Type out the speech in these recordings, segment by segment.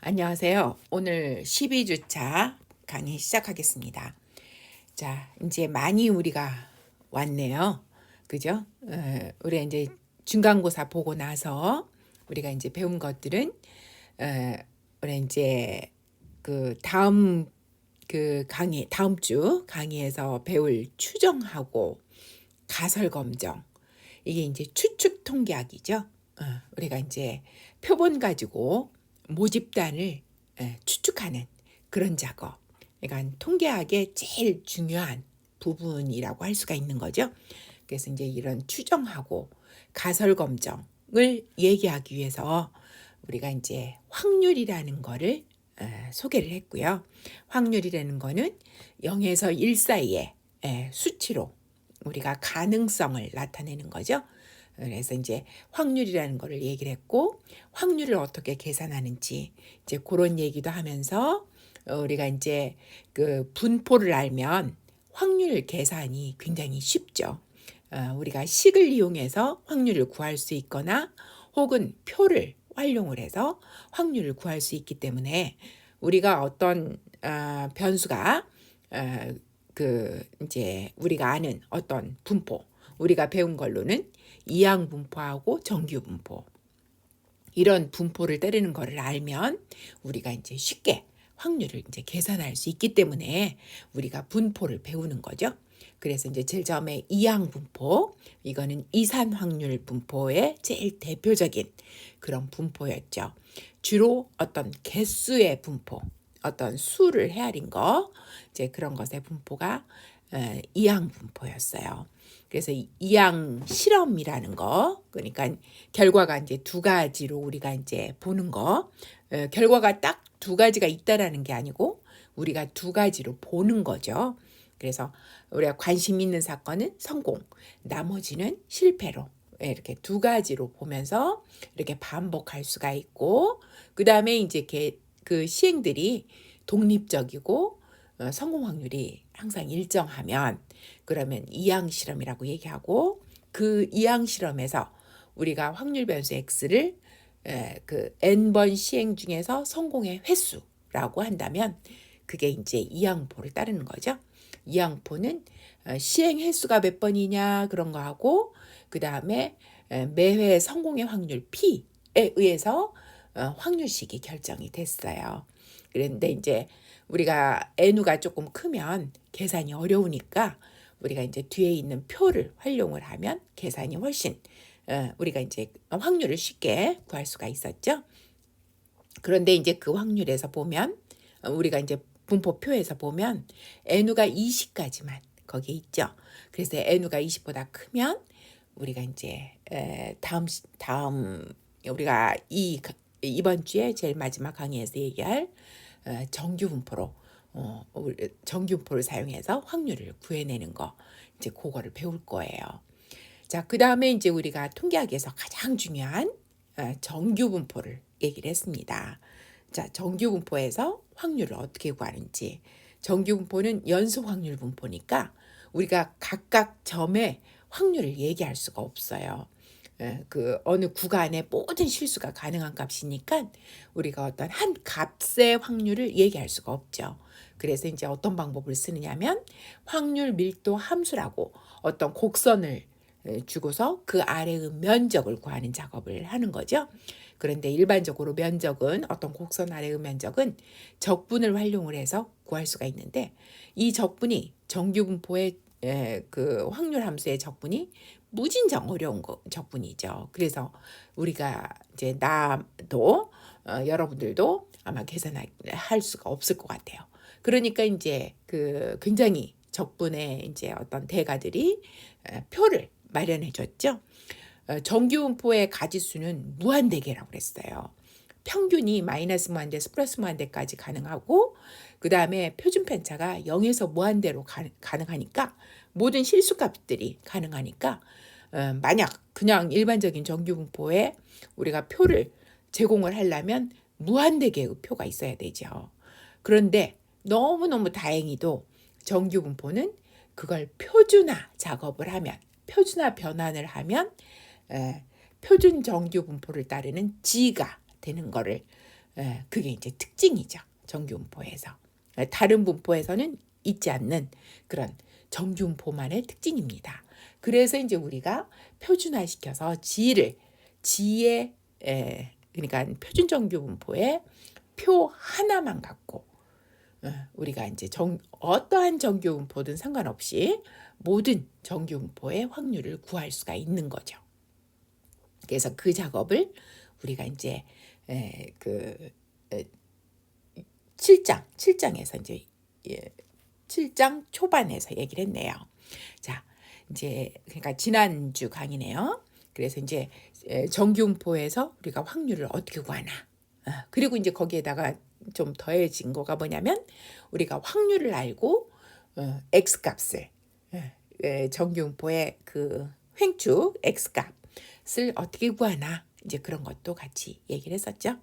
안녕하세요. 오늘 12주차 강의 시작하겠습니다. 자, 이제 많이 우리가 왔네요. 그죠? 우리가 이제 중간고사 보고 나서 우리가 이제 배운 것들은 우리 이제 그 다음 주 강의에서 배울 추정하고 가설 검정, 이게 이제 추측 통계학이죠. 우리가 이제 표본 가지고 모집단을 추측하는 그런 작업. 그러니까 통계학의 제일 중요한 부분이라고 할 수가 있는 거죠. 그래서 이제 이런 추정하고 가설 검정을 얘기하기 위해서 우리가 이제 확률이라는 거를 소개를 했고요. 확률이라는 거는 0에서 1 사이의 수치로 우리가 가능성을 나타내는 거죠. 그래서 이제 확률이라는 거를 얘기를 했고, 확률을 어떻게 계산하는지 이제 그런 얘기도 하면서 우리가 이제 그 분포를 알면 확률 계산이 굉장히 쉽죠. 우리가 식을 이용해서 확률을 구할 수 있거나 혹은 표를 활용을 해서 확률을 구할 수 있기 때문에 우리가 어떤 변수가 그 이제 우리가 아는 어떤 분포, 우리가 배운 걸로는 이항 분포하고 정규 분포, 이런 분포를 때리는 거를 알면 우리가 이제 쉽게 확률을 이제 계산할 수 있기 때문에 우리가 분포를 배우는 거죠. 그래서 이제 제일 처음에 이항 분포, 이거는 이산 확률 분포의 제일 대표적인 그런 분포였죠. 주로 어떤 개수의 분포, 어떤 수를 헤아린 거, 이제 그런 것의 분포가 이항 분포였어요. 그래서 이항 실험이라는 거, 그러니까 결과가 이제 두 가지로 우리가 이제 보는 거, 결과가 딱 두 가지가 있다라는 게 아니고 우리가 두 가지로 보는 거죠. 그래서 우리가 관심 있는 사건은 성공, 나머지는 실패로 이렇게 두 가지로 보면서 이렇게 반복할 수가 있고, 그 다음에 이제 그 시행들이 독립적이고 성공 확률이 항상 일정하면 그러면 이항 실험이라고 얘기하고, 그 이항 실험에서 우리가 확률 변수 x를 그 n번 시행 중에서 성공의 횟수라고 한다면 그게 이제 이항포를 따르는 거죠. 이항포는 시행 횟수가 몇 번이냐 그런 거 하고, 그 다음에 매회 성공의 확률 P에 의해서 확률식이 결정이 됐어요. 그런데 이제 우리가 n우가 조금 크면 계산이 어려우니까 우리가 이제 뒤에 있는 표를 활용을 하면 계산이 훨씬 우리가 이제 확률을 쉽게 구할 수가 있었죠. 그런데 이제 그 확률에서 보면 우리가 이제 분포표에서 보면 n우가 20까지만 거기에 있죠. 그래서 n우가 20보다 크면 우리가 이제 다음 우리가 이번 주에 제일 마지막 강의에서 얘기할 정규 분포로 정규 분포를 사용해서 확률을 구해내는 거, 이제 그거를 배울 거예요. 자, 그 다음에 이제 우리가 통계학에서 가장 중요한 정규 분포를 얘기를 했습니다. 자, 정규 분포에서 확률을 어떻게 구하는지. 정규 분포는 연속 확률 분포니까 우리가 각각 점의 확률을 얘기할 수가 없어요. 그 어느 구간에 모든 실수가 가능한 값이니까 우리가 어떤 한 값의 확률을 얘기할 수가 없죠. 그래서 이제 어떤 방법을 쓰느냐면 확률 밀도 함수라고 어떤 곡선을 주고서 그 아래의 면적을 구하는 작업을 하는 거죠. 그런데 일반적으로 면적은 어떤 곡선 아래의 면적은 적분을 활용을 해서 구할 수가 있는데, 이 적분이 정규 분포의 그 확률 함수의 적분이 무진장 어려운 적분이죠. 그래서 우리가 이제 나도 여러분들도 아마 계산할 수가 없을 것 같아요. 그러니까 이제 그 굉장히 적분의 이제 어떤 대가들이 표를 마련해 줬죠. 정규 분포의 가지수는 무한대계라고 그랬어요. 평균이 마이너스 무한대에서 플러스 무한대까지 가능하고, 그 다음에 표준 편차가 0에서 무한대로 가능하니까 모든 실수값들이 가능하니까 만약 그냥 일반적인 정규 분포에 우리가 표를 제공을 하려면 무한대계의 표가 있어야 되죠. 그런데 너무너무 다행히도 정규 분포는 그걸 표준화 작업을 하면, 표준화 변환을 하면 표준 정규 분포를 따르는 G가 되는 거를 그게 이제 특징이죠. 정규분포에서. 다른 분포에서는 있지 않는 그런 정규분포만의 특징입니다. 그래서 이제 우리가 표준화시켜서 지의 그러니까 표준 정규분포의 표 하나만 갖고 우리가 이제 어떠한 정규분포든 상관없이 모든 정규분포의 확률을 구할 수가 있는 거죠. 그래서 그 작업을 우리가 이제 그 7장에서 이제 7장 초반에서 얘기를 했네요. 자, 이제 그러니까 지난주 강의네요. 그래서 이제 정규분포에서 우리가 확률을 어떻게 구하나. 그리고 이제 거기에다가 좀 더해진 거가 뭐냐면 우리가 확률을 알고 x 값을 정규분포의 그 횡축 x 값을 어떻게 구하나 이제 그런 것도 같이 얘기를 했었죠.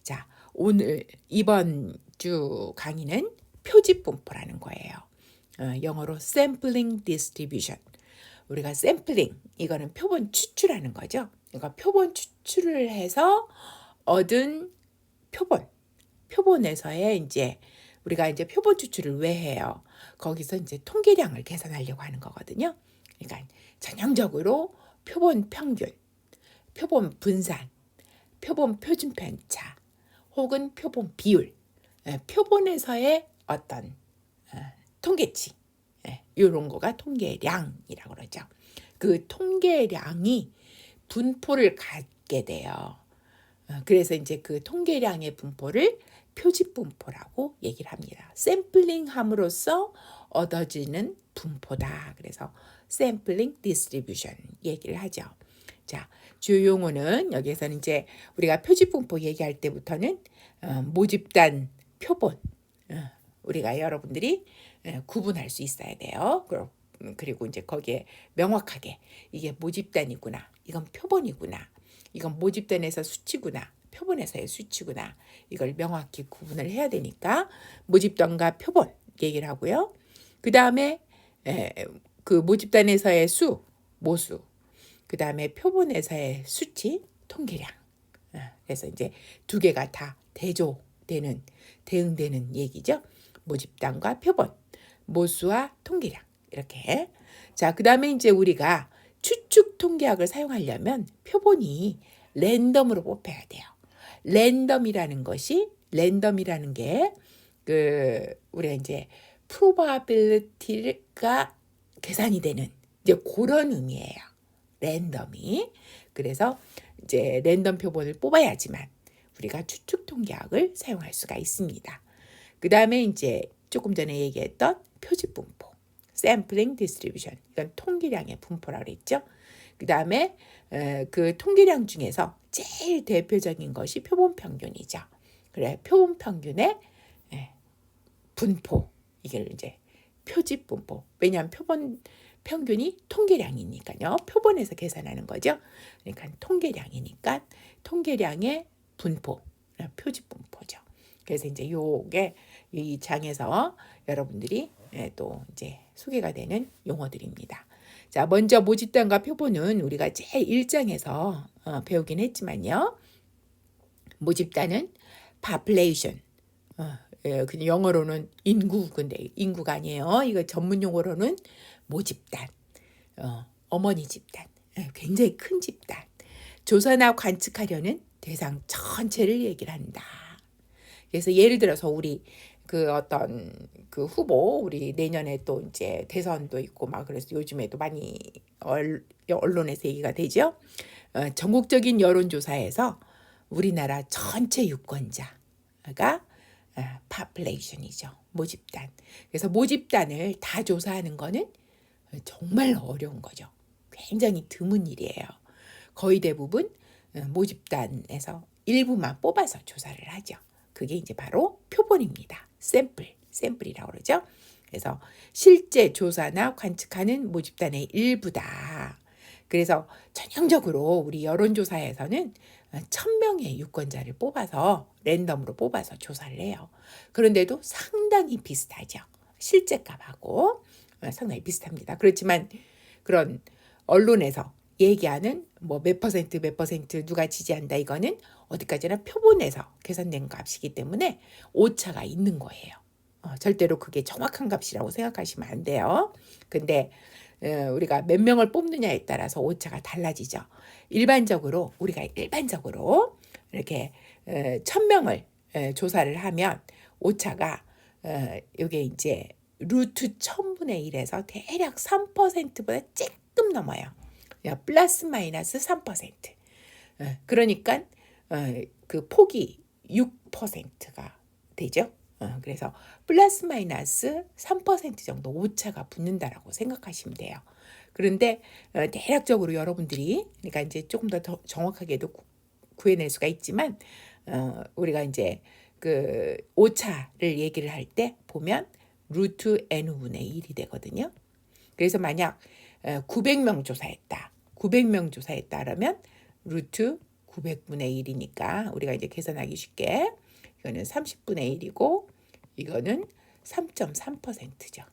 자, 오늘 이번 주 강의는 표집분포라는 거예요. 영어로 sampling distribution. 우리가 샘플링 이거는 표본 추출하는 거죠. 그러니까 표본 추출을 해서 얻은 표본에서의 이제 우리가 이제 표본 추출을 왜 해요? 거기서 이제 통계량을 계산하려고 하는 거거든요. 그러니까 전형적으로 표본 평균, 표본 분산, 표본 표준 편차, 혹은 표본 비율, 표본에서의 어떤 통계치, 이런 거가 통계량이라고 그러죠. 그 통계량이 분포를 갖게 돼요. 그래서 이제 그 통계량의 분포를 표집분포라고 얘기를 합니다. 샘플링 함으로써 얻어지는 분포다. 그래서 샘플링 디스트리뷰션 얘기를 하죠. 자, 주요 용어는 여기에서는 이제 우리가 표집분포 얘기할 때부터는 모집단 표본 우리가 여러분들이 구분할 수 있어야 돼요. 그리고 이제 거기에 명확하게 이게 모집단이구나, 이건 표본이구나, 이건 모집단에서 수치구나, 표본에서의 수치구나, 이걸 명확히 구분을 해야 되니까 모집단과 표본 얘기를 하고요. 그 다음에 그 모집단에서의 모수, 그 다음에 표본에서의 수치, 통계량. 그래서 이제 두 개가 다 대응되는 얘기죠. 모집단과 표본, 모수와 통계량 이렇게. 자, 그 다음에 이제 우리가 추측 통계학을 사용하려면 표본이 랜덤으로 뽑혀야 돼요. 랜덤이라는 게 우리가 이제 probability가 계산이 되는 이제 그런 의미예요. 랜덤이. 그래서 이제 랜덤 표본을 뽑아야지만 우리가 추측 통계학을 사용할 수가 있습니다. 그 다음에 이제 조금 전에 얘기했던 표집분포, sampling distribution, 이건 통계량의 분포라고 그랬죠. 그 다음에 그 통계량 중에서 제일 대표적인 것이 표본 평균이죠. 그래, 표본 평균의 분포, 이게 이제 표집분포. 왜냐하면 표본 평균이 통계량이니까요. 표본에서 계산하는 거죠. 그러니까 통계량이니까 통계량의 분포, 표집분포죠. 그래서 이제 요게 이 장에서 여러분들이 또 이제 소개가 되는 용어들입니다. 자, 먼저 모집단과 표본은 우리가 제일 1장에서 배우긴 했지만요. 모집단은 population, 그냥 영어로는 인구, 근데 인구가 아니에요. 이거 전문 용어로는 모집단, 어머니 집단, 굉장히 큰 집단. 조사나 관측하려는 대상 전체를 얘기를 한다. 그래서 예를 들어서 우리 그 어떤 그 후보 우리 내년에 또 이제 대선도 있고 막 그래서 요즘에도 많이 언론에서 얘기가 되죠. 전국적인 여론조사에서 우리나라 전체 유권자가 population이죠. 모집단. 그래서 모집단을 다 조사하는 거는 정말 어려운 거죠. 굉장히 드문 일이에요. 거의 대부분 모집단에서 일부만 뽑아서 조사를 하죠. 그게 이제 바로 표본입니다. 샘플이라고 그러죠. 그래서 실제 조사나 관측하는 모집단의 일부다. 그래서 전형적으로 우리 여론조사에서는 1000명의 유권자를 뽑아서 랜덤으로 뽑아서 조사를 해요. 그런데도 상당히 비슷하죠. 실제 값하고 상당히 비슷합니다. 그렇지만 그런 언론에서 얘기하는 뭐 몇 퍼센트 몇 퍼센트 누가 지지한다 이거는 어디까지나 표본에서 계산된 값이기 때문에 오차가 있는 거예요. 절대로 그게 정확한 값이라고 생각하시면 안 돼요. 근데 우리가 몇 명을 뽑느냐에 따라서 오차가 달라지죠. 우리가 일반적으로 이렇게 1,000명을 조사를 하면 오차가 이게 이제 루트 1,000분의 1에서 대략 3%보다 조금 넘어요. 플러스 마이너스 3%. 그러니까 그 폭이 6%가 되죠. 그래서 플러스 마이너스 3% 정도 오차가 붙는다라고 생각하시면 돼요. 그런데 대략적으로 여러분들이 그러니까 이제 조금 더 정확하게도 구해낼 수가 있지만 우리가 이제 그 오차를 얘기를 할 때 보면 루트 n분의 1이 되거든요. 그래서 만약 900명 조사했다. 900명 조사했다라면 루트 900분의 1이니까 우리가 이제 계산하기 쉽게 이거는 30분의 1이고 이거는 3.3%죠.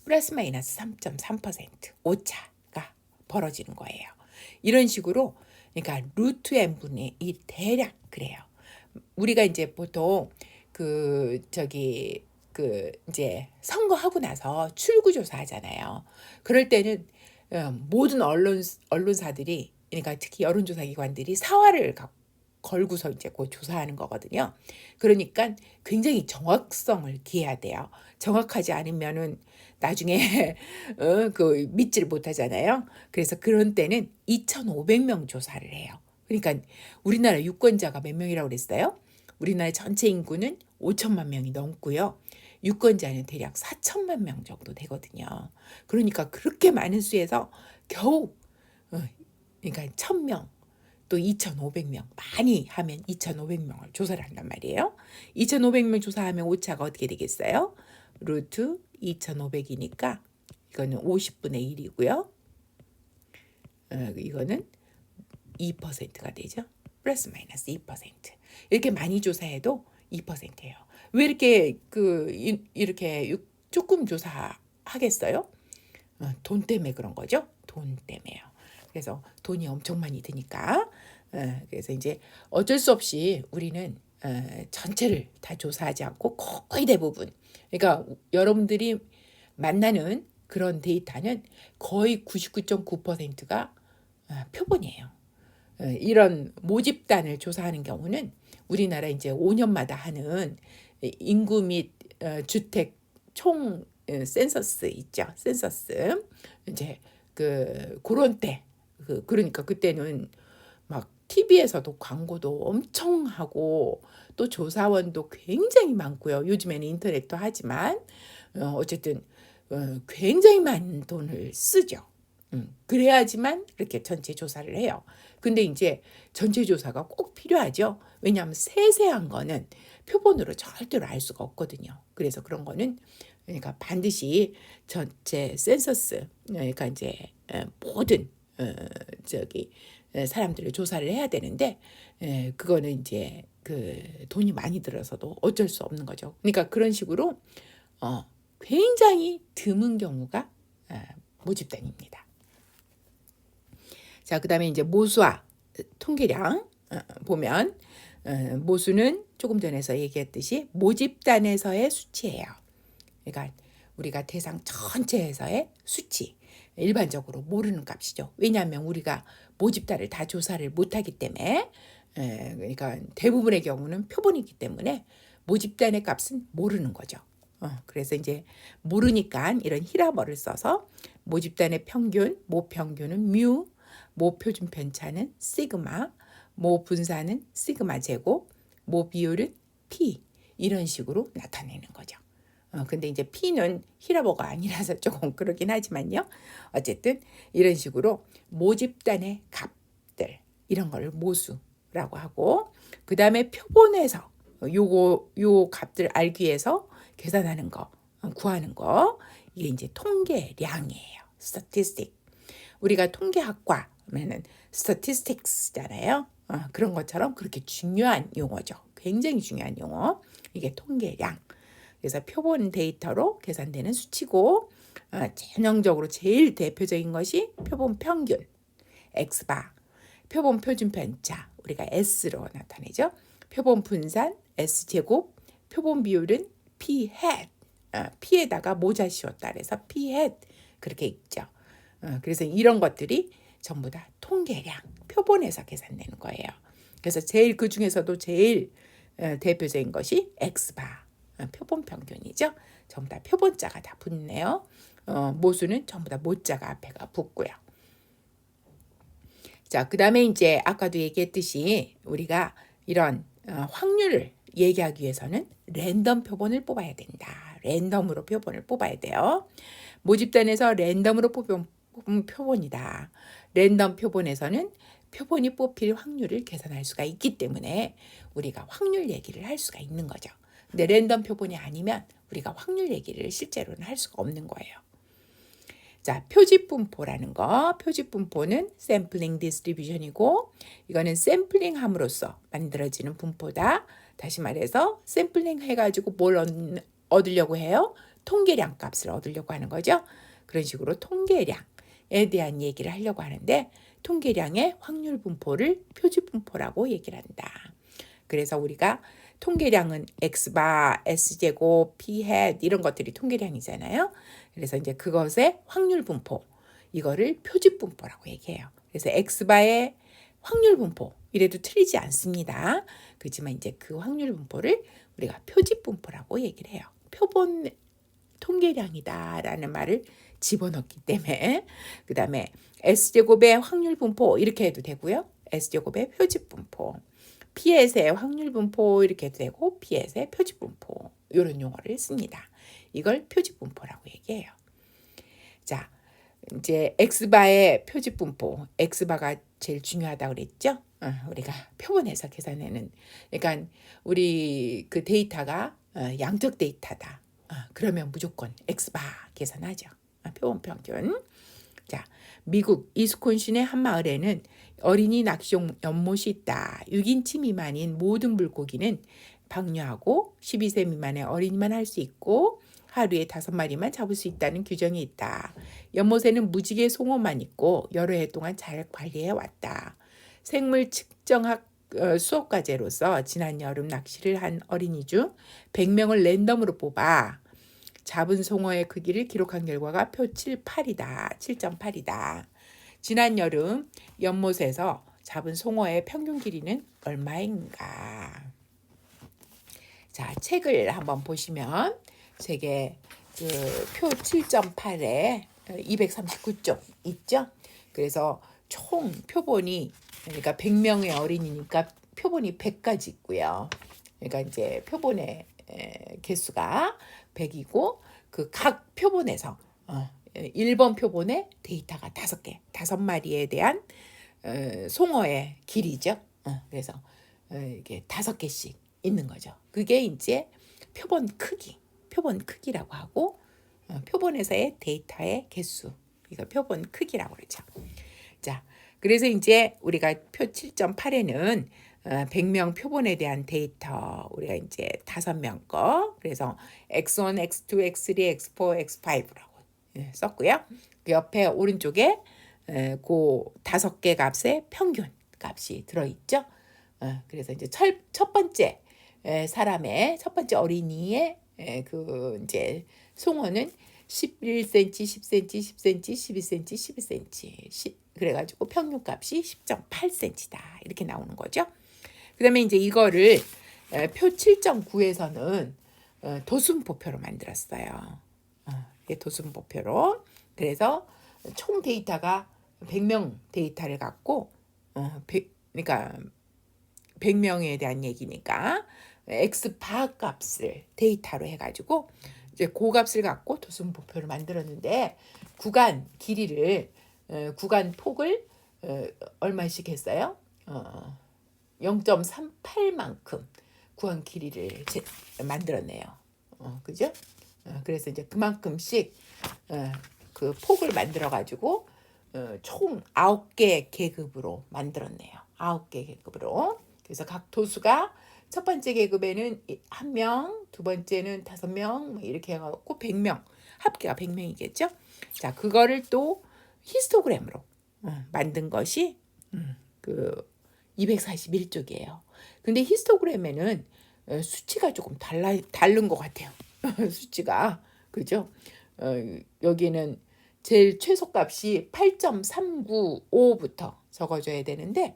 플러스 마이너스 3.3% 오차가 벌어지는 거예요. 이런 식으로 그러니까 루트 n분의 1 대략 그래요. 우리가 이제 보통 이제 선거하고 나서 출구조사 하잖아요. 그럴 때는 모든 언론사들이 그러니까 특히 여론조사 기관들이 사활을 걸고서 이제 그 조사하는 거거든요. 그러니까 굉장히 정확성을 기해야 돼요. 정확하지 않으면은 나중에 그 믿지를 못하잖아요. 그래서 그런 때는 2,500명 조사를 해요. 그러니까 우리나라 유권자가 몇 명이라고 그랬어요? 우리나라 전체 인구는 5천만 명이 넘고요. 유권자는 대략 4천만 명 정도 되거든요. 그러니까 그렇게 많은 수에서 겨우 그러니까 1,000명 또 2,500명 많이 하면 2,500명을 조사를 한단 말이에요. 2,500명 조사하면 오차가 어떻게 되겠어요? 루트 2,500이니까 이거는 50분의 1이고요. 이거는 2%가 되죠. 플러스 마이너스 2%. 이렇게 많이 조사해도 2%예요. 왜 이렇게 조금 조사하겠어요? 돈 때문에 그런 거죠. 돈 때문에요. 그래서 돈이 엄청 많이 드니까. 그래서 이제 어쩔 수 없이 우리는 전체를 다 조사하지 않고 거의 대부분 그러니까 여러분들이 만나는 그런 데이터는 거의 99.9%가 표본이에요. 이런 모집단을 조사하는 경우는 우리나라 이제 5년마다 하는 인구 및 주택 총 센서스 있죠. 센서스 이제 그런 때 그러니까 그때는 막 TV에서도 광고도 엄청 하고 또 조사원도 굉장히 많고요. 요즘에는 인터넷도 하지만 어쨌든 굉장히 많은 돈을 쓰죠. 그래야지만 이렇게 전체 조사를 해요. 근데 이제 전체 조사가 꼭 필요하죠. 왜냐하면 세세한 거는 표본으로 절대로 알 수가 없거든요. 그래서 그런 거는 그러니까 반드시 전체 센서스 그러니까 이제 모든 사람들을 조사를 해야 되는데 그거는 이제 그 돈이 많이 들어서도 어쩔 수 없는 거죠. 그러니까 그런 식으로 굉장히 드문 경우가 모집단입니다. 자, 그다음에 이제 모수와 통계량 보면 모수는 조금 전에서 얘기했듯이 모집단에서의 수치예요. 그러니까 우리가 대상 전체에서의 수치. 일반적으로 모르는 값이죠. 왜냐하면 우리가 모집단을 다 조사를 못하기 때문에 그러니까 대부분의 경우는 표본이기 때문에 모집단의 값은 모르는 거죠. 그래서 이제 모르니까 이런 히라버를 써서 모집단의 평균, 모평균은 뮤, 모표준 편차는 시그마, 모분사는 시그마 제곱, 모비율은 피 이런 식으로 나타내는 거죠. 근데 이제 P는 히라버가 아니라서 조금 그러긴 하지만요. 어쨌든 이런 식으로 모집단의 값들 이런 걸 모수라고 하고 그 다음에 표본에서 요 값들 알기 위해서 계산하는 거 구하는 거 이게 이제 통계량이에요. statistic. 우리가 통계학과 하면은 statistics잖아요. 그런 것처럼 그렇게 중요한 용어죠. 굉장히 중요한 용어. 이게 통계량. 그래서 표본 데이터로 계산되는 수치고 전형적으로 제일 대표적인 것이 표본 평균, X바, 표본 표준 편차, 우리가 S로 나타내죠. 표본 분산, S제곱, 표본 비율은 P hat, P에다가 모자 씌웠다 그래서 P hat 그렇게 읽죠. 그래서 이런 것들이 전부 다 통계량, 표본에서 계산되는 거예요. 그래서 제일 그 중에서도 제일 대표적인 것이 X바, 표본 평균이죠. 전부 다 표본자가 다 붙네요. 모수는 전부 다 모자가 앞에가 붙고요. 자, 그 다음에 이제 아까도 얘기했듯이 우리가 이런 확률을 얘기하기 위해서는 랜덤 표본을 뽑아야 된다. 랜덤으로 표본을 뽑아야 돼요. 모집단에서 랜덤으로 뽑은 표본이다. 랜덤 표본에서는 표본이 뽑힐 확률을 계산할 수가 있기 때문에 우리가 확률 얘기를 할 수가 있는 거죠. 근데 랜덤 표본이 아니면 우리가 확률 얘기를 실제로는 할 수가 없는 거예요. 자, 표집분포라는 거. 표집분포는 샘플링 디스트리뷰션이고 이거는 샘플링 함으로써 만들어지는 분포다. 다시 말해서 샘플링 해가지고 뭘 얻으려고 해요? 통계량 값을 얻으려고 하는 거죠. 그런 식으로 통계량에 대한 얘기를 하려고 하는데 통계량의 확률 분포를 표집분포라고 얘기를 한다. 그래서 우리가 통계량은 X바, S제곱, P hat 이런 것들이 통계량이잖아요. 그래서 이제 그것의 확률 분포, 이거를 표집 분포라고 얘기해요. 그래서 X바의 확률 분포, 이래도 틀리지 않습니다. 그렇지만 이제 그 확률 분포를 우리가 표집 분포라고 얘기를 해요. 표본 통계량이다라는 말을 집어넣기 때문에 그 다음에 S제곱의 확률 분포 이렇게 해도 되고요. S제곱의 표집 분포. P의 확률 분포 이렇게 해도 되고 P의 표집 분포 이런 용어를 씁니다. 이걸 표집 분포라고 얘기해요. 자, 이제 X바의 표집 분포, X바가 제일 중요하다고 그랬죠? 우리가 표본에서 계산하는, 그러니까 우리 그 데이터가 양적 데이터다. 그러면 무조건 X바 계산하죠. 표본 평균. 자, 미국 이스콘신의 한 마을에는 어린이 낚시용 연못이 있다. 6인치 미만인 모든 물고기는 방류하고 12세 미만의 어린이만 할 수 있고 하루에 5마리만 잡을 수 있다는 규정이 있다. 연못에는 무지개 송어만 있고 여러 해 동안 잘 관리해 왔다. 생물 측정학 수업 과제로서 지난 여름 낚시를 한 어린이 중 100명을 랜덤으로 뽑아 잡은 송어의 크기를 기록한 결과가 표 7.8이다. 7.8이다. 지난 여름 연못에서 잡은 송어의 평균 길이는 얼마인가? 자, 책을 한번 보시면 책에 그 표 7.8에 239쪽 있죠? 그래서 총 표본이 그러니까 100명의 어린이니까 표본이 100가지 있고요. 그러니까 이제 표본의 개수가 100이고 그 각 표본에서 1번 표본의 데이터가 5개, 5마리에 대한 송어의 길이죠. 그래서 이게 5개씩 있는 거죠. 그게 이제 표본 크기라고 하고 표본에서의 데이터의 개수, 이거 표본 크기라고 그러죠. 자, 그래서 이제 우리가 표 7.8에는 100명 표본에 대한 데이터 우리가 이제 5명 거, 그래서 X1, X2, X3, X4, X5라고 썼고요. 그 옆에 오른쪽에 그 5개 값의 평균 값이 들어있죠. 그래서 이제 첫 번째 사람의 첫 번째 어린이의 그 이제 송어는 11cm, 10cm, 10cm, 12cm, 12cm. 그래가지고 평균 값이 10.8cm다. 이렇게 나오는 거죠. 그 다음에 이제 이거를 표 7.9에서는 도순보표로 만들었어요. 이게 도순보표로. 그래서 총 데이터가 100명 데이터를 갖고, 그러니까 100명에 대한 얘기니까 X바 값을 데이터로 해가지고 이제 그 값을 갖고 도순보표를 만들었는데 구간 길이를 구간 폭을 얼마씩 했어요? 0.38만큼 구간 길이를 만들었네요. 그죠? 그래서 이제 그만큼씩 그 폭을 만들어 가지고 총 9개 계급으로 만들었네요. 9개 계급으로. 그래서 각 도수가 첫 번째 계급에는 1명, 두 번째는 5명, 뭐 이렇게 해갖고 100명. 합계가 100명이겠죠. 자, 그거를 또 히스토그램으로 만든 것이 그 241쪽이에요. 근데 히스토그램에는 수치가 조금 다른 것 같아요. 수치가. 그죠? 여기는 제일 최소값이 8.395부터 적어줘야 되는데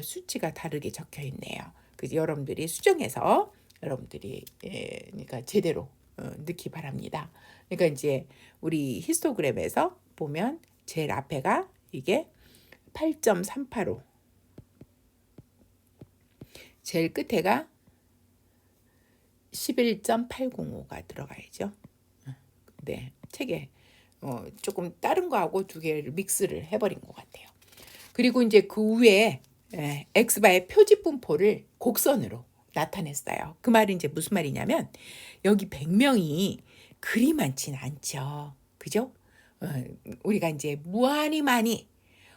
수치가 다르게 적혀 있네요. 그래서 여러분들이 수정해서 여러분들이 그러니까 제대로 넣기 바랍니다. 그러니까 이제 우리 히스토그램에서 보면 제일 앞에가 이게 8.385, 제일 끝에가 11.805가 들어가야죠. 네, 책에 조금 다른 거하고 두 개를 믹스를 해버린 것 같아요. 그리고 이제 그 위에 엑스바의 표지 분포를 곡선으로 나타냈어요. 그 말이 이제 무슨 말이냐면 여기 100명이 그리 많진 않죠. 그죠? 우리가 이제 무한히 많이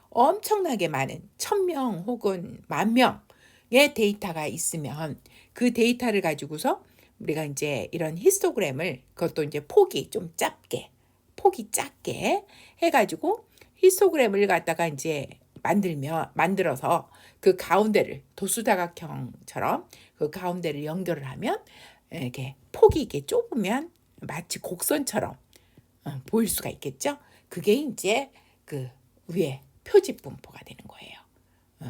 엄청나게 많은 1000명 혹은 10,000명의 데이터가 있으면 그 데이터를 가지고서 우리가 이제 이런 히스토그램을 그것도 이제 폭이 작게 해가지고 히스토그램을 갖다가 이제 만들어서 그 가운데를 도수다각형처럼 그 가운데를 연결을 하면 이렇게 폭이 이렇게 좁으면 마치 곡선처럼 보일 수가 있겠죠. 그게 이제 그 위에 표지 분포가 되는 거예요.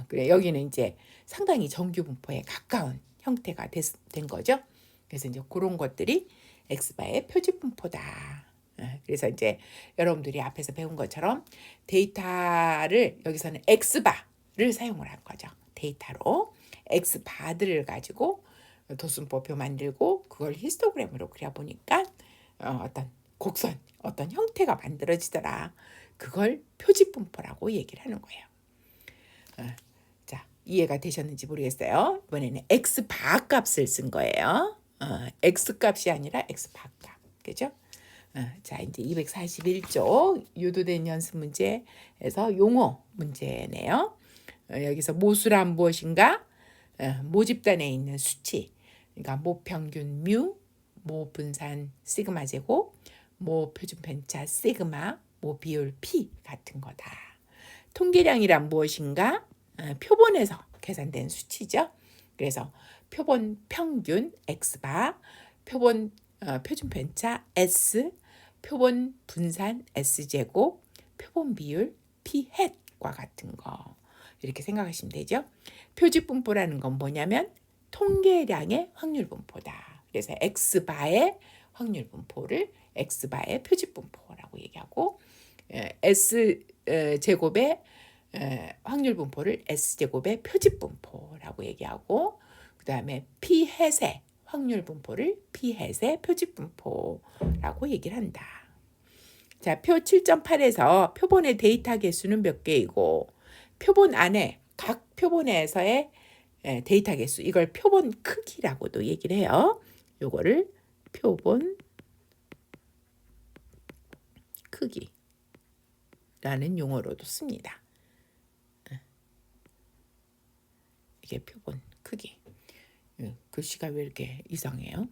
그래 여기는 이제 상당히 정규 분포에 가까운 형태가 된 거죠. 그래서 이제 그런 것들이 엑스바의 표지 분포다. 그래서 이제 여러분들이 앞에서 배운 것처럼 데이터를 여기서는 엑스바를 사용을 한 거죠. 데이터로 엑스바들을 가지고 도순보표 만들고 그걸 히스토그램으로 그려보니까 어떤 곡선, 어떤 형태가 만들어지더라. 그걸 표지분포라고 얘기를 하는 거예요. 자, 이해가 되셨는지 모르겠어요. 이번에는 엑스바 값을 쓴 거예요. X 값이 아니라 엑스바 값. 그죠? 자, 이제 241쪽 유도된 연습 문제에서 용어 문제네요. 여기서 모수란 무엇인가? 모집단에 있는 수치. 그러니까 모평균 뮤, 모분산 시그마 제곱, 모표준 편차 시그마, 모비율 P 같은 거다. 통계량이란 무엇인가? 표본에서 계산된 수치죠. 그래서 표본 평균 X바, 표본 표준 편차 S, 표본 분산 S제곱, 표본 비율 P 햇과 같은 거 이렇게 생각하시면 되죠. 표지분포라는 건 뭐냐면 통계량의 확률분포다. 그래서 X바의 확률분포를 X바의 표지분포라고 얘기하고 S제곱의 확률분포를 S제곱의 표지분포라고 얘기하고 그 다음에 P햇의 확률분포를 P햇의 표지분포라고 얘기를 한다. 자, 표 7.8에서 표본의 데이터 개수는 몇 개이고 표본 안에 각 표본에서의 데이터 개수 이걸 표본 크기라고도 얘기를 해요. 요거를 표본 크기라는 용어로도 씁니다. 이게 표본 크기. 글씨가 왜 이렇게 이상해요?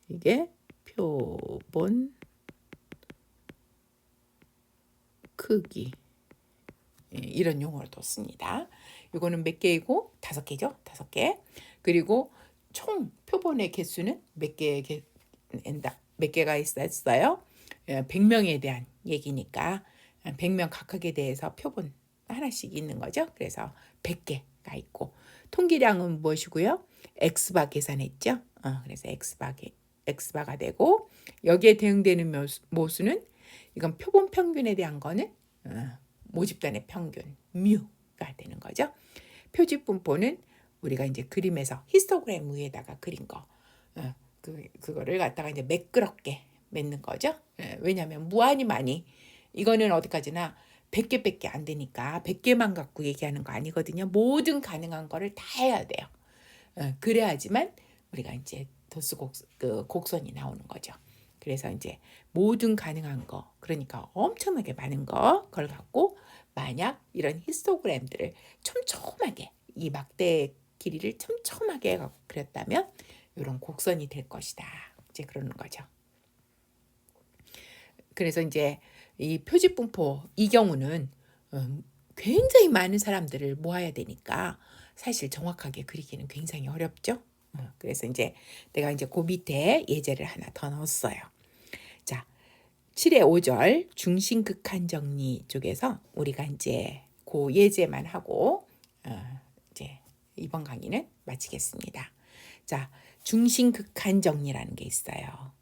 이게 표본 크기 이런 용어도 씁니다. 이거는 몇 개이고 5개죠. 5개. 그리고 총 표본의 개수는 몇 개가 있었어요. 100명에 대한 얘기니까 100명 각각에 대해서 표본 하나씩 있는 거죠. 그래서 100개가 있고 통계량은 무엇이고요? X바 계산했죠. 그래서 X바가 되고 여기에 대응되는 모수는 이건 표본 평균에 대한 거는 모집단의 평균 뮤가 되는 거죠. 표지분포는 우리가 이제 그림에서 히스토그램 위에다가 그린 거 그거를 갖다가 이제 매끄럽게 맺는 거죠. 왜냐하면 무한히 많이 이거는 어디까지나 100개밖에 안 되니까 100개만 갖고 얘기하는 거 아니거든요. 모든 가능한 거를 다 해야 돼요. 그래야지만 우리가 이제 곡선이 나오는 거죠. 그래서 이제 모든 가능한 거, 그러니까 엄청나게 많은 그걸 갖고 만약 이런 히스토그램들을 촘촘하게 이 막대 길이를 촘촘하게 해갖고 그렸다면 이런 곡선이 될 것이다. 이제 그러는 거죠. 그래서 이제 이 표지분포 이 경우는 굉장히 많은 사람들을 모아야 되니까 사실 정확하게 그리기는 굉장히 어렵죠. 그래서 이제 내가 이제 그 밑에 예제를 하나 더 넣었어요. 자, 7의 5절 중심극한 정리 쪽에서 우리가 이제 그 예제만 하고 이제 이번 강의는 마치겠습니다. 자, 중심극한 정리라는 게 있어요.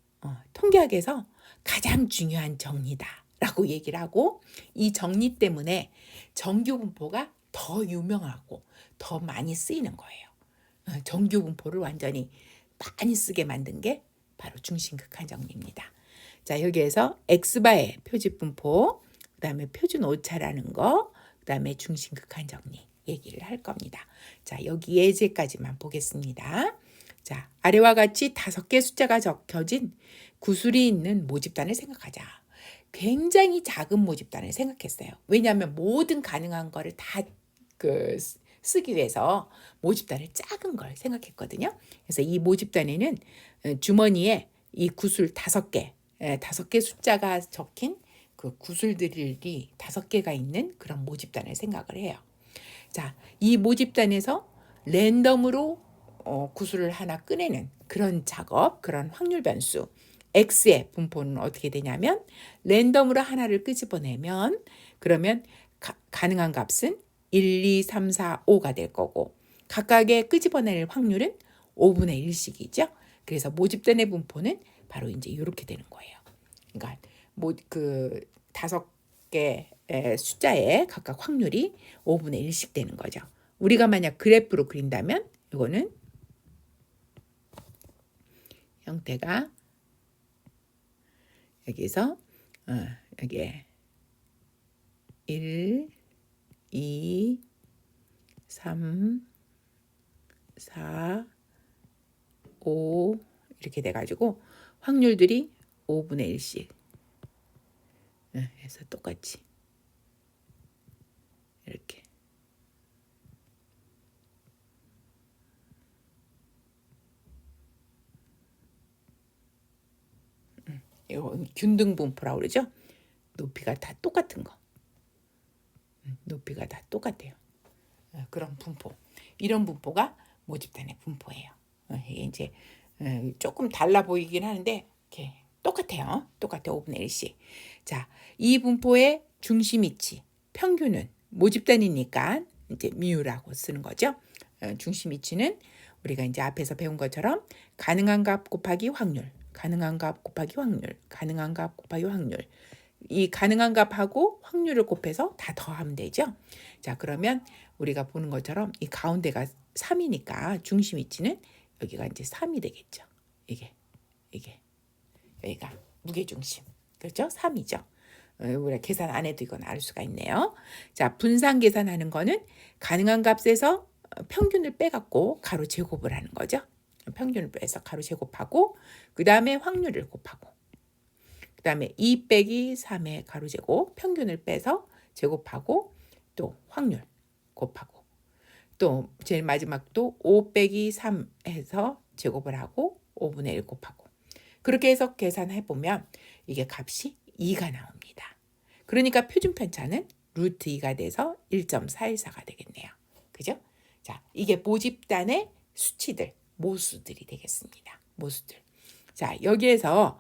통계학에서 가장 중요한 정리다라고 얘기를 하고 이 정리 때문에 정규분포가 더 유명하고 더 많이 쓰이는 거예요. 정규분포를 완전히 많이 쓰게 만든 게 바로 중심극한 정리입니다. 자, 여기에서 X바의 표지분포, 그 다음에 표준 오차라는 거, 그 다음에 중심극한 정리 얘기를 할 겁니다. 자, 여기 예제까지만 보겠습니다. 자, 아래와 같이 5개 숫자가 적혀진 구슬이 있는 모집단을 생각하자. 굉장히 작은 모집단을 생각했어요. 왜냐하면 모든 가능한 거를 다 쓰기 위해서 모집단을 작은 걸 생각했거든요. 그래서 이 모집단에는 주머니에 이 구슬 5개, 5개 숫자가 적힌 그 구슬들이 5개가 있는 그런 모집단을 생각을 해요. 자, 이 모집단에서 랜덤으로 구슬을 하나 꺼내는 그런 작업, 그런 확률 변수. X의 분포는 어떻게 되냐면 랜덤으로 하나를 끄집어내면 그러면 가능한 값은 1, 2, 3, 4, 5가 될 거고 각각의 끄집어낼 확률은 5분의 1씩이죠. 그래서 모집단의 분포는 바로 이제 이렇게 되는 거예요. 그러니까 그 5개 숫자의 각각 확률이 5분의 1씩 되는 거죠. 우리가 만약 그래프로 그린다면 이거는 형태가 여기서 여기에 1, 2, 3, 4, 5 이렇게 돼가지고 확률들이 5분의 1씩 해서 똑같이 이렇게 이거 균등분포라고 그러죠. 높이가 다 똑같은 거. 높이가 다 똑같아요. 그런 분포. 이런 분포가 모집단의 분포예요. 이게 이제 조금 달라 보이긴 하는데 이렇게 똑같아요. 똑같아요. 5분의 1씩. 자, 이 분포의 중심 위치, 평균은 모집단이니까 이제 미우라고 쓰는 거죠. 중심 위치는 우리가 이제 앞에서 배운 것처럼 가능한 값 곱하기 확률, 가능한 값 곱하기 확률, 가능한 값 곱하기 확률. 이 가능한 값하고 확률을 곱해서 다 더하면 되죠. 자, 그러면 우리가 보는 것처럼 이 가운데가 3이니까 중심 위치는 여기가 이제 3이 되겠죠. 이게 여기가 무게중심. 그렇죠? 3이죠. 우리가 계산 안 해도 이건 알 수가 있네요. 자, 분산 계산하는 거는 가능한 값에서 평균을 빼갖고 가로 제곱을 하는 거죠. 평균을 빼서 가로 제곱하고 그 다음에 확률을 곱하고 그 다음에 2 빼기 3의 가로 제곱 평균을 빼서 제곱하고 또 확률 곱하고 또 제일 마지막도 5 빼기 3 해서 제곱을 하고 5분의 1 곱하고 그렇게 해서 계산해보면 이게 값이 2가 나옵니다. 그러니까 표준편차는 루트 2가 돼서 1.414가 되겠네요. 그죠? 자, 이게 모집단의 수치들, 모수들이 되겠습니다. 모수들. 자, 여기에서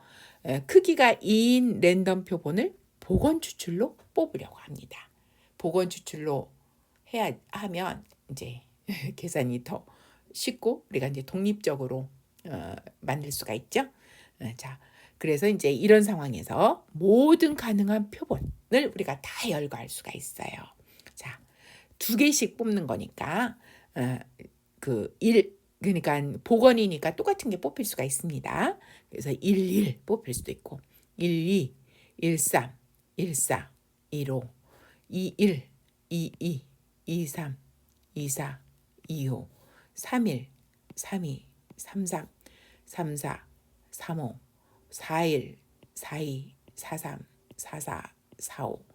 크기가 2인 랜덤 표본을 복원 추출로 뽑으려고 합니다. 복원 추출로 하면 이제 계산이 더 쉽고 우리가 이제 독립적으로 만들 수가 있죠. 자, 그래서 이제 이런 상황에서 모든 가능한 표본을 우리가 다 열거할 수가 있어요. 자, 2개씩 뽑는 거니까 그러니까 복원이니까 똑같은 게 뽑힐 수가 있습니다. 그래서 11 뽑힐 수도 있고 12, 13, 14, 15, 21, 22, 23, 24, 25, 31, 32, 33, 34, 35, 41, 42, 43, 44, 45,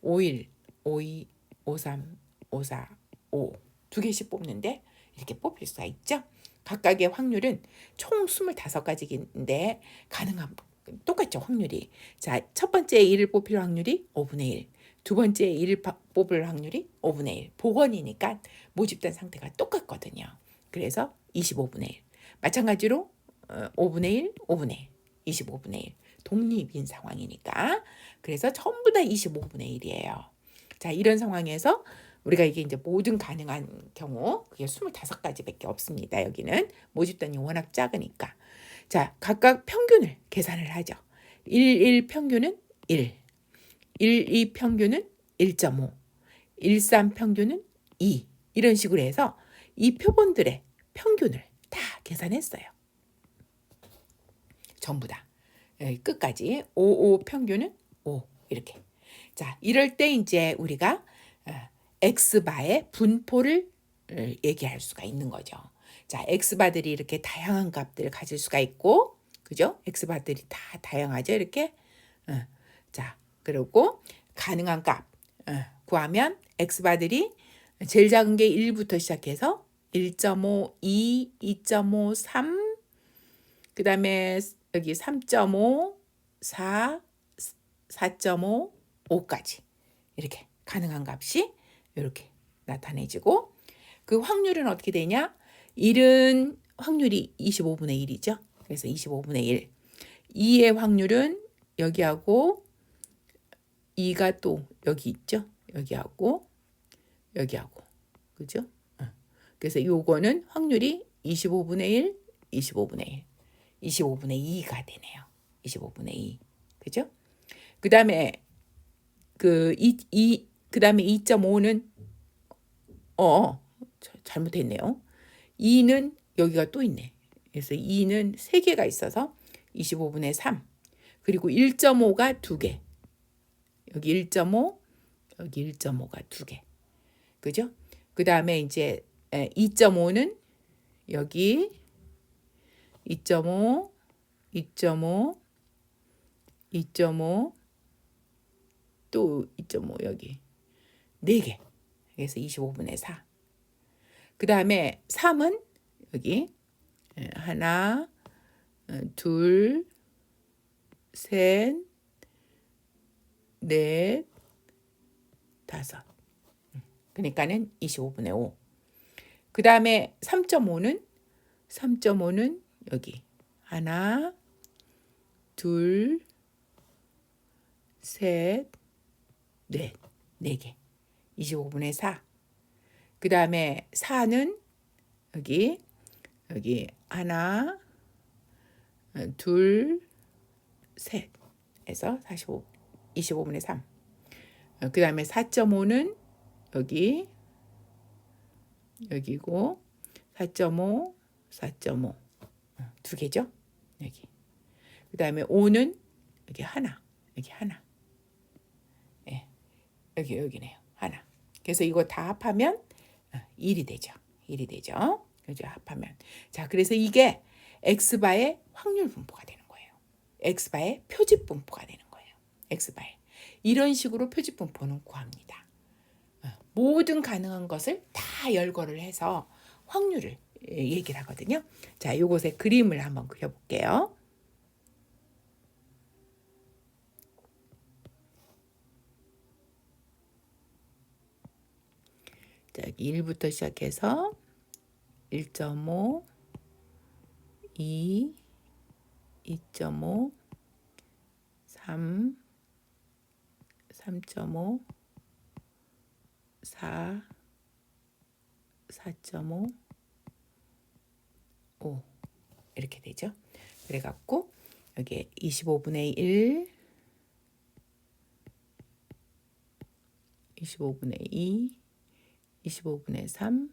51, 52, 53, 54, 5 2개씩 뽑는데 이렇게 뽑힐 수가 있죠. 각각의 확률은 총 25가지인데 가능한 똑같죠, 확률이. 자, 첫 번째 1을 뽑힐 확률이 5분의 1. 두 번째 1을 뽑을 확률이 5분의 1. 복원이니까 모집된 상태가 똑같거든요. 그래서 25분의 1. 마찬가지로 5분의 1, 5분의 1, 25분의 1. 독립인 상황이니까. 그래서 전부 다 25분의 1이에요. 자, 이런 상황에서 우리가 이게 이제 모든 가능한 경우 그게 25가지밖에 없습니다. 여기는 모집단이 워낙 작으니까. 자, 각각 평균을 계산을 하죠. 1 평균은 1, 2 평균은 1.5, 3 평균은 2 이런 식으로 해서 이 표본들의 평균을 다 계산했어요. 전부 다. 끝까지 5 평균은 5 이렇게. 자, 이럴 때 이제 우리가 X바의 분포를 얘기할 수가 있는 거죠. 자, X바들이 이렇게 다양한 값들을 가질 수가 있고, 그죠? X바들이 다 다양하죠, 이렇게. 자, 그리고 가능한 값 구하면 X바들이 제일 작은 게 1부터 시작해서 1.5, 2, 2.5, 3, 그 다음에 여기 3.5, 4, 4.5, 5까지 이렇게 가능한 값이 이렇게 나타내지고 그 확률은 어떻게 되냐? 1은 확률이 25분의 1이죠. 그래서 25분의 1. 2의 확률은 여기하고 2가 또 여기 있죠. 여기하고 여기하고. 그죠? 그래서 요거는 확률이 25분의 1, 25분의 1. 25분의 2가 되네요. 25분의 2. 그죠? 그다음에 그다음에 2.5는 잘못했네요. 2는 여기가 또 있네. 그래서 2는 3개가 있어서 25분의 3. 그리고 1.5가 2개. 여기 1.5, 여기 1.5가 2개. 그죠? 그다음에 이제 2.5는 여기 2.5, 2.5, 2.5, 또 2.5 여기 4개. 그래서 25분의 4. 그 다음에 3은 여기 하나, 둘, 셋, 넷, 다섯. 그러니까는 25분의 5. 그 다음에 3.5는 여기 하나, 둘, 셋, 넷, 4개. 25분의 4. 그 다음에 4는 여기 하나, 둘, 셋 해서 25분의 3. 그 다음에 4.5는 여기고 4.5, 4.5 2개죠. 여기. 그 다음에 5는 여기 하나. 예, 여기네요. 하나. 그래서 이거 다 합하면 1이 되죠. 1이 되죠. 그죠? 합하면. 자, 그래서 이게 X바의 확률 분포가 되는 거예요. X바의 표집 분포가 되는 거예요. X바의. 이런 식으로 표집 분포는 구합니다. 모든 가능한 것을 다 열거를 해서 확률을 얘기를 하거든요. 자, 요것의 그림을 한번 그려볼게요. 자, 여기 1부터 시작해서 1.5, 2, 2.5, 3, 3.5, 4, 4.5, 5 이렇게 되죠. 그래갖고 여기 25분의 1, 25분의 2, 25분의 3,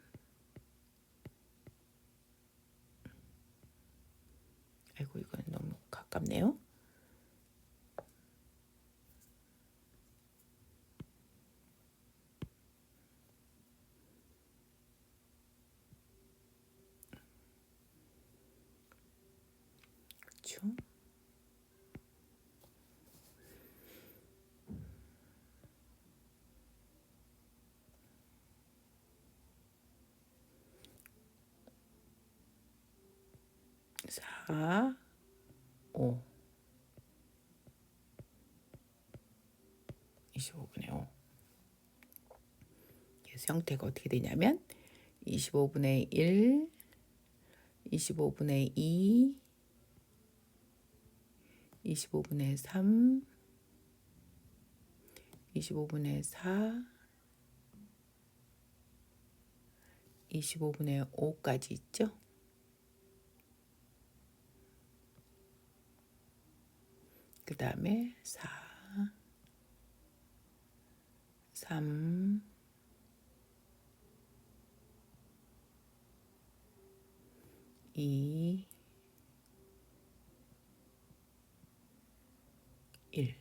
아이고 이건 너무 가깝네요. 그렇죠? 4, 5. 25분의 5. 그래서 형태가 어떻게 되냐면 25분의 1, 25분의 2, 25분의 3, 25분의 4, 25분의 5까지 있죠. 그 다음에 4, 3, 2, 1.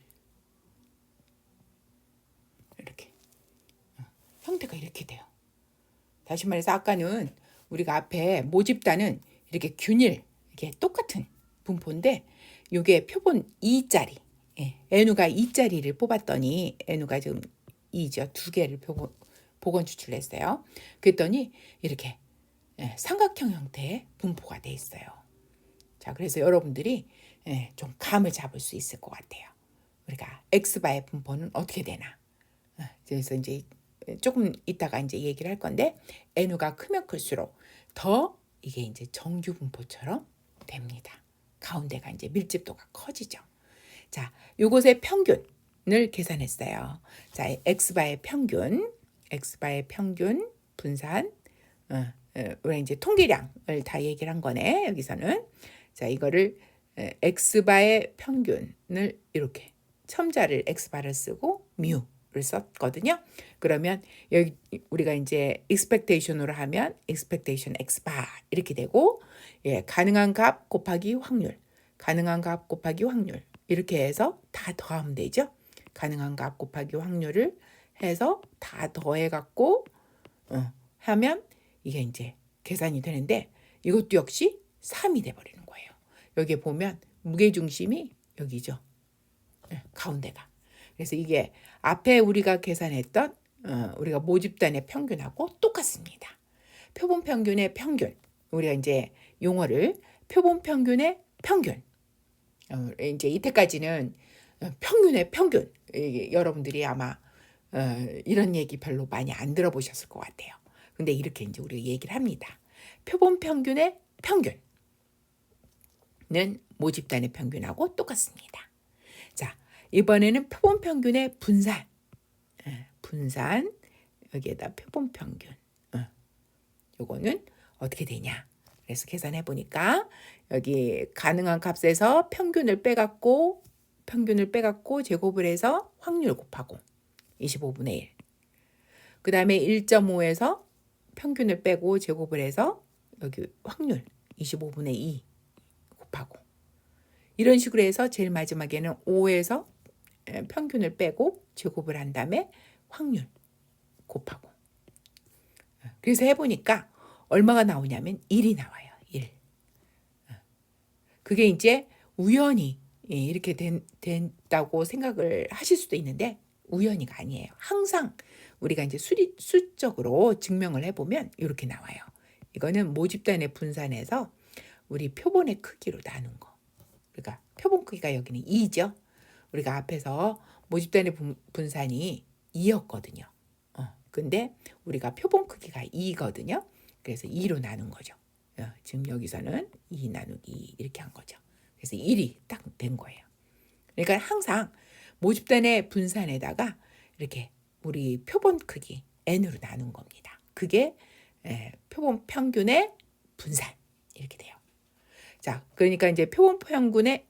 이렇게 형태가 이렇게 돼요. 다시 말해서 아까는 우리가 앞에 모집단은 이렇게 균일, 이게 똑같은 분포인데 이게 표본 2짜리, N우가 2짜리를 뽑았더니 N우가 지금 2죠. 두 개를 복원 추출했어요. 그랬더니 이렇게 삼각형 형태의 분포가 돼 있어요. 자, 그래서 여러분들이 좀 감을 잡을 수 있을 것 같아요. 우리가 X바의 분포는 어떻게 되나. 그래서 이제 조금 이따가 이제 얘기를 할 건데 N우가 크면 클수록 더 이게 이제 정규 분포처럼 됩니다. 가운데가 이제 밀집도가 커지죠. 자, 요것의 평균을 계산했어요. 자, X바의 평균 분산, 우리 이제 통계량을 다 얘기를 한 거네. 여기서는 자, 이거를 X바의 평균을 이렇게 첨자를 X바를 쓰고 뮤를 썼거든요. 그러면 여기 우리가 이제 expectation으로 하면 expectation X바 이렇게 되고, 가능한 값 곱하기 확률, 가능한 값 곱하기 확률 이렇게 해서 다 더하면 되죠. 가능한 값 곱하기 확률을 해서 다 더해갖고 하면 이게 이제 계산이 되는데 이것도 역시 3이 돼버리는 거예요. 여기에 보면 무게중심이 여기죠. 가운데가. 그래서 이게 앞에 우리가 계산했던 우리가 모집단의 평균하고 똑같습니다. 표본 평균의 평균. 우리가 이제 용어를 표본 평균의 평균. 이제 이때까지는 평균의 평균. 여러분들이 아마 이런 얘기 별로 많이 안 들어보셨을 것 같아요. 근데 이렇게 이제 우리가 얘기를 합니다. 표본 평균의 평균은 모집단의 평균하고 똑같습니다. 자, 이번에는 표본 평균의 분산. 분산 여기에다 표본 평균. 요거는 어떻게 되냐? 그래서 계산해 보니까 여기 가능한 값에서 평균을 빼갖고 제곱을 해서 확률 곱하고 25분의 1. 그 다음에 1.5에서 평균을 빼고 제곱을 해서 여기 확률 25분의 2 곱하고 이런 식으로 해서 제일 마지막에는 5에서 평균을 빼고 제곱을 한 다음에 확률 곱하고. 그래서 해보니까 얼마가 나오냐면 1이 나와요. 1. 그게 이제 우연히 이렇게 된다고 생각을 하실 수도 있는데 우연히가 아니에요. 항상 우리가 이제 수적으로 증명을 해보면 이렇게 나와요. 이거는 모집단의 분산에서 우리 표본의 크기로 나눈 거. 그러니까 표본 크기가 여기는 2죠. 우리가 앞에서 모집단의 분산이 2였거든요. 근데 우리가 표본 크기가 2거든요. 그래서 2로 나눈 거죠. 지금 여기서는 2 나누기 2 이렇게 한 거죠. 그래서 1이 딱 된 거예요. 그러니까 항상 모집단의 분산에다가 이렇게 우리 표본 크기 n으로 나눈 겁니다. 그게 표본 평균의 분산 이렇게 돼요. 자, 그러니까 이제 표본 평균의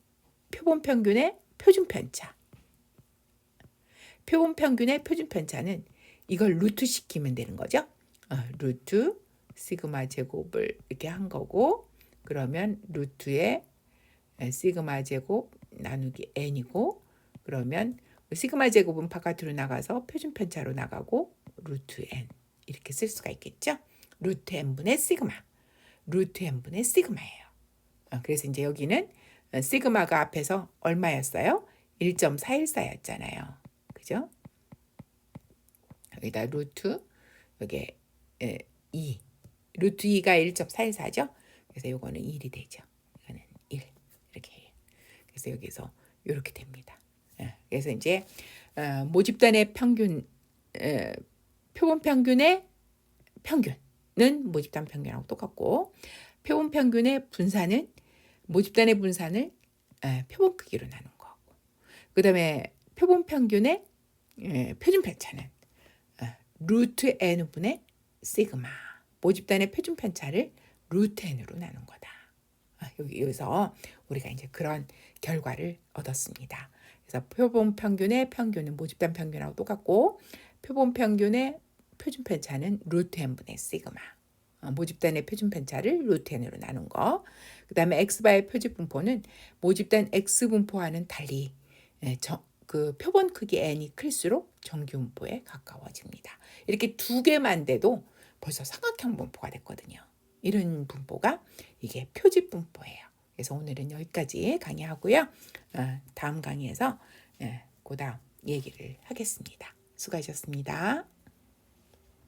표준 편차. 표본 평균의 표준 편차는 이걸 루트 시키면 되는 거죠. 루트 시그마 제곱을 이렇게 한 거고, 그러면 루트에 시그마 제곱 나누기 n이고, 그러면 시그마 제곱은 바깥으로 나가서 표준 편차로 나가고 루트 n 이렇게 쓸 수가 있겠죠. 루트 n분의 시그마, 루트 n분의 시그마예요. 그래서 이제 여기는 시그마가 앞에서 얼마였어요? 1.414였잖아요. 그죠? 여기다 루트 여기 2 루트 2가 1.414죠. 그래서 요거는 1이 되죠. 이거는 그래서 여기서 이렇게 됩니다. 그래서 이제 모집단의 평균, 표본 평균의 평균은 모집단 평균하고 똑같고, 표본 평균의 분산은 모집단의 분산을 표본 크기로 나눈 거고, 그 다음에 표본 평균의 표준 편차는 루트 n분의 시그마, 모집단의 표준 편차를 루트 n으로 나눈 거다. 여기서 우리가 이제 그런 결과를 얻었습니다. 그래서 표본 평균의 평균은 모집단 평균하고 똑같고, 표본 평균의 표준 편차는 루트 n분의 시그마, 모집단의 표준 편차를 루트 n으로 나눈 거. 그 다음에 x바의 표집 분포는 모집단 x 분포와는 달리 그 표본 크기 n이 클수록 정규 분포에 가까워집니다. 이렇게 두 개만 돼도 벌써 삼각형 분포가 됐거든요. 이런 분포가 이게 표집 분포예요. 그래서 오늘은 여기까지 강의하고요. 다음 강의에서 그다음 얘기를 하겠습니다. 수고하셨습니다.